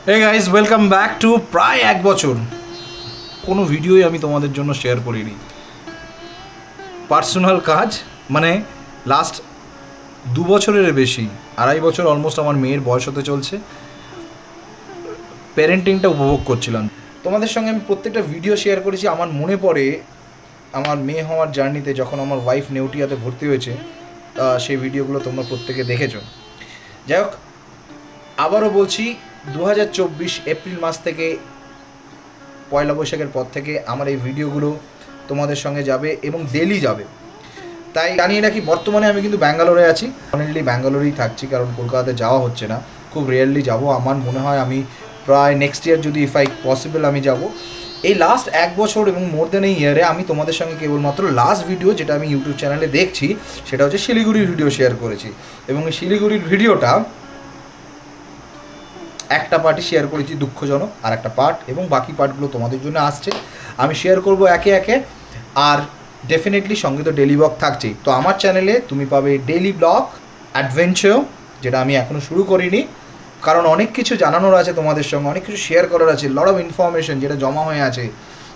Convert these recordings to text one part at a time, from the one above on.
Hey guys, welcome back to প্রায় এক বছর কোনো ভিডিওই আমি তোমাদের জন্য শেয়ার করিনি। পার্সোনাল কাজ মানে লাস্ট 2 বছরের বেশি, 2.5 বছর অলমোস্ট আমার মেয়ের বয়স হতে চলছে। প্যারেন্টিংটা উপভোগ করছিলাম। তোমাদের সঙ্গে আমি প্রত্যেকটা ভিডিও শেয়ার করেছি। আমার মনে পড়ে আমার মেয়ে হওয়ার জার্নিতে যখন আমার ওয়াইফ নেউটিয়াতে ভর্তি হয়েছে, সেই ভিডিওগুলো তোমরা প্রত্যেকে দেখেছো। যাই হোক, আবারও বলছি, 2024 এপ্রিল মাস থেকে পয়লা বৈশাখের পর থেকে আমার এই ভিডিওগুলো তোমাদের সঙ্গে যাবে এবং ডেলি যাবে। তাই জানিয়ে রাখি, বর্তমানে আমি কিন্তু ব্যাঙ্গালোরে আছি। অনেকলি ব্যাঙ্গালোরেই থাকছি, কারণ কলকাতাতে যাওয়া হচ্ছে না। খুব রেয়ারলি যাব। আমার মনে হয় আমি প্রায় নেক্সট ইয়ার যদি পসিবল আমি যাব। এই লাস্ট এক বছর এবং মোর দেন এই ইয়ারে আমি তোমাদের সঙ্গে কেবলমাত্র লাস্ট ভিডিও যেটা আমি ইউটিউব চ্যানেলে দেখছি সেটা হচ্ছে শিলিগুড়ির ভিডিও শেয়ার করেছি। এবং এই শিলিগুড়ির ভিডিওটা একটা পার্টই শেয়ার করেছি দুঃখজনক, আর একটা পার্ট এবং বাকি পার্টগুলো তোমাদের জন্য আসছে। আমি শেয়ার করব একে একে। আর ডেফিনেটলি সঙ্গে তো ডেলি ব্লগ থাকছেই। তো আমার চ্যানেলে তুমি পাবে ডেলি ব্লগ, অ্যাডভেঞ্চার, যেটা আমি এখনও শুরু করিনি, কারণ অনেক কিছু জানানোর আছে তোমাদের সঙ্গে, অনেক কিছু শেয়ার করার আছে। লট অফ ইনফরমেশন যেটা জমা হয়ে আছে,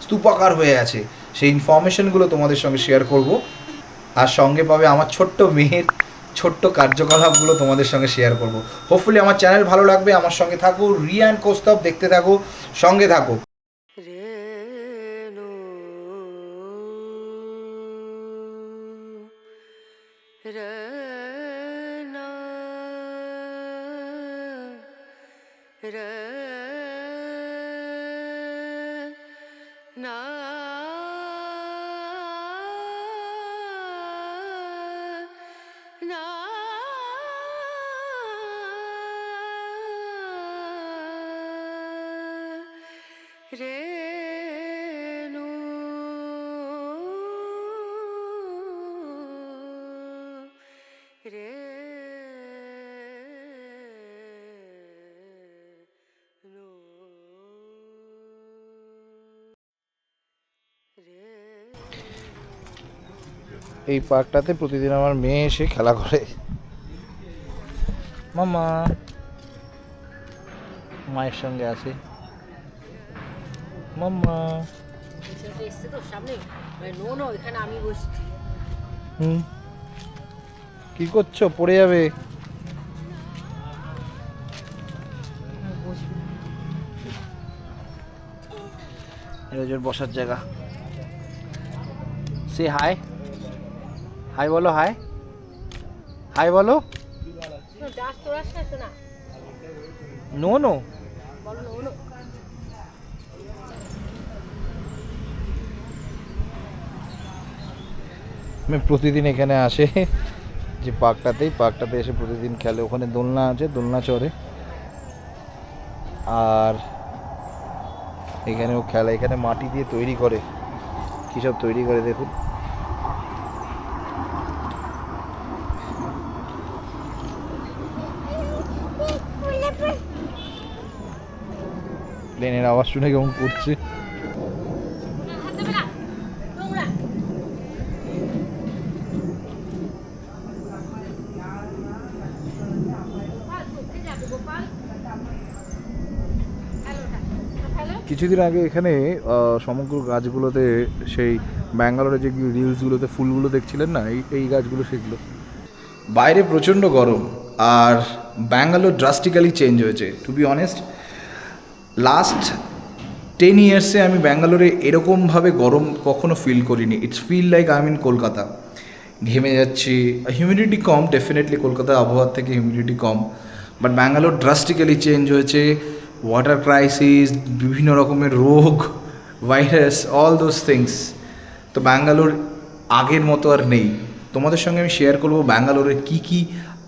স্তূপাকার হয়ে আছে, সেই ইনফরমেশনগুলো তোমাদের সঙ্গে শেয়ার করব। আর সঙ্গে পাবে আমার ছোট্ট মেয়ের ছোট্ট কার্যকলাপগুলো তোমাদের সঙ্গে শেয়ার করব। হোপফুলি আমার চ্যানেল ভালো লাগবে। আমার সঙ্গে থাকো, রিয়ান কৌস্তব দেখতে থাকো, সঙ্গে থাকো। রেনু রে এই পার্কটাতে প্রতিদিন আমার মেয়ে এসে খেলা করে। মামা মায়ের সঙ্গে আছে। মাম্মা এসছে তো সামনে, নো এখানে আমি বসছি। কি করছো? পড়ে যাবে। রোজের বসার জায়গা। সে হাই, হাই বলো, হাই হাই বলো। নো নো আমি প্রতিদিন এখানে আসে যে পার্কটাতে এসে প্রতিদিন খেলে। ওখানে দোলনা আছে, দোলনা চড়ে। আর এখানেও খেলা। এখানে মাটি দিয়ে তৈরি করে, কী সব তৈরি করে দেখুন। প্লেনের আওয়াজ শুনে কেমন করছে। কিছুদিন আগে এখানে সমগ্র গাছগুলোতে, সেই ব্যাঙ্গালোরে যে রিলসগুলোতে ফুলগুলো দেখছিলেন না, এই গাছগুলো সেগুলো। বাইরে প্রচণ্ড গরম, আর ব্যাঙ্গালোর ড্রাস্টিক্যালি চেঞ্জ হয়েছে। টু বি অনেস্ট, লাস্ট 10 ইয়ার্সে আমি ব্যাঙ্গালোরে এরকমভাবে গরম কখনো ফিল করিনি। It's feel like I mean Kolkata. ঘেমে যাচ্ছি। হিউমিডিটি কম, ডেফিনেটলি কলকাতার আবহাওয়ার থেকে হিউমিডিটি কম, বাট ব্যাঙ্গালোর ড্রাস্টিক্যালি চেঞ্জ হয়েছে। ওয়াটার ক্রাইসিস, বিভিন্ন রকমের রোগ, ভাইরাস, অল দোজ থিংস। তো ব্যাঙ্গালোর আগের মতো আর নেই। তোমাদের সঙ্গে আমি শেয়ার করবো ব্যাঙ্গালোরে কী কী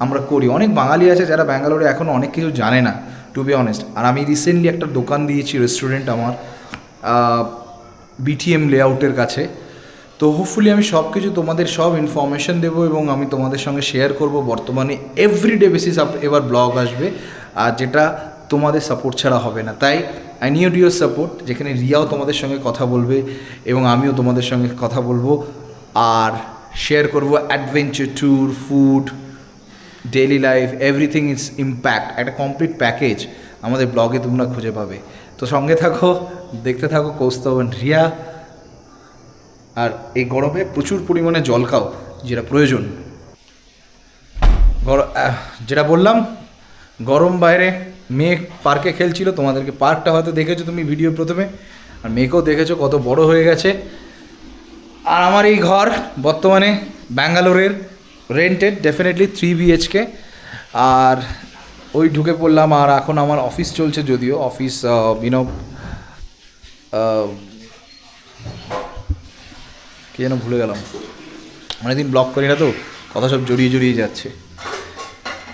আমরা করি। অনেক বাঙালি আছে যারা ব্যাঙ্গালোরে এখনও অনেক কিছু জানে না, টু বি অনেস্ট। আর আমি রিসেন্টলি একটা দোকান দিয়েছি, রেস্টুরেন্ট আমার, বিটিএম লেআউটের কাছে। তো হোপফুলি আমি সব কিছু তোমাদের সব ইনফরমেশন দেবো এবং আমি তোমাদের সঙ্গে শেয়ার করব। বর্তমানে এভরিডে বেসিস এবার ব্লগ আসবে, আর যেটা তোমাদের সাপোর্ট ছাড়া হবে না। তাই আই নিড ইউর সাপোর্ট, যেখানে রিয়াও তোমাদের সঙ্গে কথা বলবে এবং আমিও তোমাদের সঙ্গে কথা বলবো। আর শেয়ার করব adventure tour, food, daily life, everything is impact, একটা কমপ্লিট প্যাকেজ আমাদের ব্লগে তোমরা খুঁজে পাবে। তো সঙ্গে থাকো, দেখতে থাকো কৌস্তব and রিয়া। আর এই গরমে প্রচুর পরিমাণে জল খাও, যেটা প্রয়োজন। যেটা বললাম, গরম বাইরে, মেয়ে পার্কে খেলছিল, তোমাদেরকে পার্কটা হয়তো দেখেছো তুমি ভিডিও প্রথমে, আর মেয়েকেও দেখেছো কত বড় হয়ে গেছে। আর আমার এই ঘর বর্তমানে ব্যাঙ্গালোরের রেন্টেড, ডেফিনেটলি 3 BHK। আর ওই ঢুকে পড়লাম। আর এখন আমার অফিস চলছে, যদিও অফিস কি যেন ভুলে গেলাম, অনেকদিন ব্লগ করি না তো, কথা সব জড়িয়ে যাচ্ছে।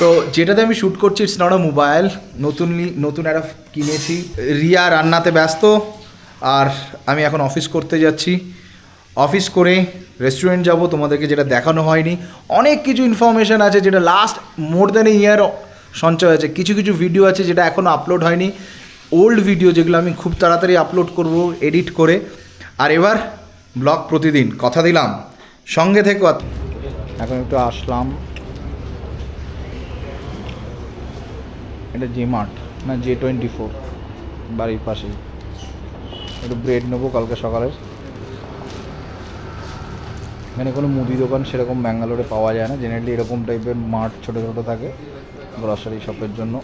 তো যেটাতে আমি শ্যুট করছি, ইটস নট আ মোবাইল, নতুন একটা কিনেছি। রিয়া রান্নাতে ব্যস্ত, আর আমি এখন অফিস করতে যাচ্ছি। অফিস করে রেস্টুরেন্ট যাব, তোমাদেরকে যেটা দেখানো হয়নি। অনেক কিছু ইনফরমেশান আছে যেটা লাস্ট মোর দ্যান এ ইয়ার সঞ্চয় আছে। কিছু কিছু ভিডিও আছে যেটা এখনও আপলোড হয়নি, ওল্ড ভিডিও, যেগুলো আমি খুব তাড়াতাড়ি আপলোড করব এডিট করে। আর এবার ব্লগ প্রতিদিন, কথা দিলাম, সঙ্গে থেকে। এখন একটু আসলাম, এটা J-Mart না J24, বাড়ির পাশেই। একটু ব্রেড নেবো কালকে সকালের। এখানে কোনো মুদি দোকান সেরকম ব্যাঙ্গালোরে পাওয়া যায় না, জেনারেলি এরকম টাইপের মার্ট ছোটো ছোটো থাকে গ্রসারি শপের জন্য।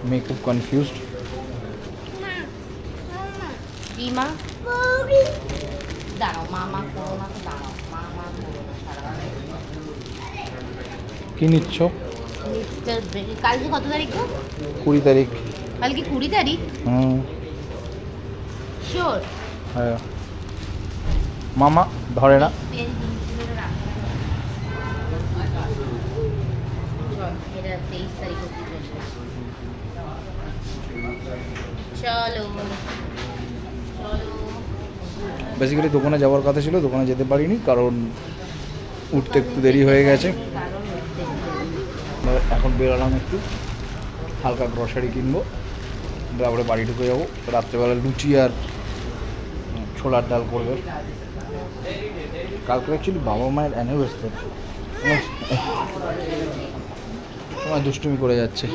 মেয়ে খুব কনফিউজড। কি নিচ্ছ? কালকে কত তারিখ? 20 তারিখ। কালকে 20 তারিখ? শিওর? হ্যাঁ, মামা ধরে না। চলো বেসিক্যালি দোকানে যাওয়ার কথা ছিল, দোকানে যেতে পারিনি কারণ উঠতে একটু দেরি হয়ে গেছে। এখন বেরোলাম, একটু হালকা গ্রসারি কিনবো, তারপরে বাড়ি ঢুকে যাবো। রাত্রেবেলা লুচি আর ছোলার ডাল করবে। কালকে অ্যাকচুয়ালি বাবা মায়ের অ্যানিভার্সারি, সময় দুষ্টুমি করে যাচ্ছে।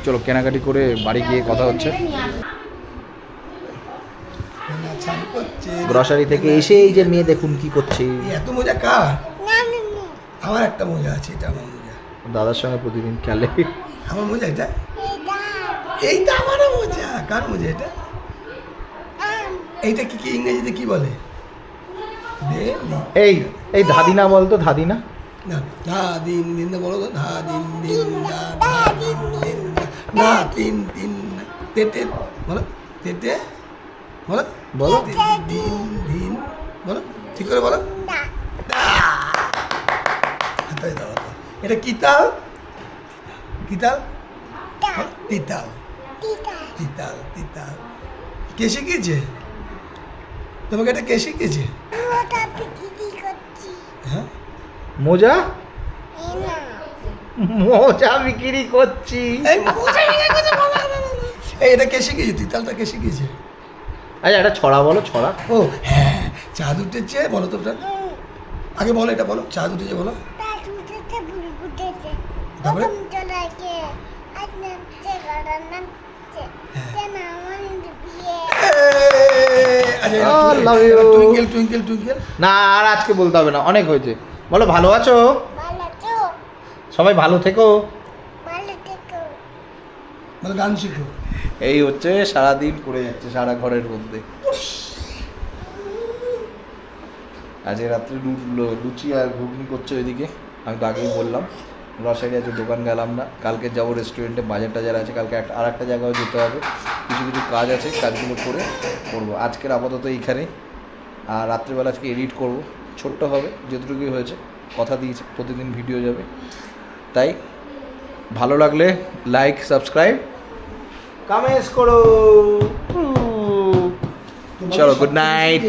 চলো কেনাকাটি করে বাড়ি গিয়ে কথা হচ্ছে। গ্রসারি থেকে এসে এই যে মেয়ে দেখুন কি করছে। এত মজা কার? আমার একটা মজা আছে, এটা আমার মজা। দাদার সঙ্গে প্রতিদিন খেলে। আমার মজা এটা, এইটা আমারও মজা। কার মজা এটা? এইটা কি ইংরেজিতে কি বলে? এই এই ধাদিনা বলতো, ধাদিনা। না, ধা দিন দিন বলো তো, ধা দিন দিন ধা দিন দিন না তিন তিন তেটে বলো, তেটে বলো, বলো দিন দিন বলো, ঠিক করে বলো। এটা কি তাল? কি তাল? তিতাল। তিতাল তিতাল। কে শিখিয়েছে তোমাকে এটা? কে শিখিয়েছে? হ্যাঁ, মোজা মোজা বিক্রি করছি। এটা কে শিখিয়েছে? তিতালটা কে শিখিয়েছে? আচ্ছা একটা ছড়া বলো, ছড়া। ও হ্যাঁ, চাঁদ উঠেছে বলো তো ওটা আগে, বলো এটা বলো, চাঁদ উঠেছে বলো। তারপরে টুইঙ্কেল টুইঙ্কেল টুইঙ্কেল। না আর আজকে বলতে হবে না, অনেক হয়েছে। বলো ভালো আছো, সবাই ভালো থেকো, বলো গান শিখো। এই হচ্ছে সারাদিন করে যাচ্ছে সারা ঘরের মধ্যে। আজকে রাত্রে লুচি আর ঘুগনি করছে ওইদিকে। আমি তো আগেই বললাম গ্রসারি আছে, দোকান গেলাম না। কালকে যাবো রেস্টুরেন্টে, বাজার টাজার আছে, কালকে আর একটা জায়গায় যেতে হবে। কিছু কিছু কাজ আছে, কাজগুলো করে করবো। আজকের আপাতত এইখানে। আর রাত্রিবেলা আজকে এডিট করব, ছোট্ট হবে যেটুকুই হয়েছে, কথা দিয়েছি প্রতিদিন ভিডিও যাবে। তাই ভালো লাগলে লাইক, সাবস্ক্রাইব, কমেন্টস করো। চলো, গুড নাইট।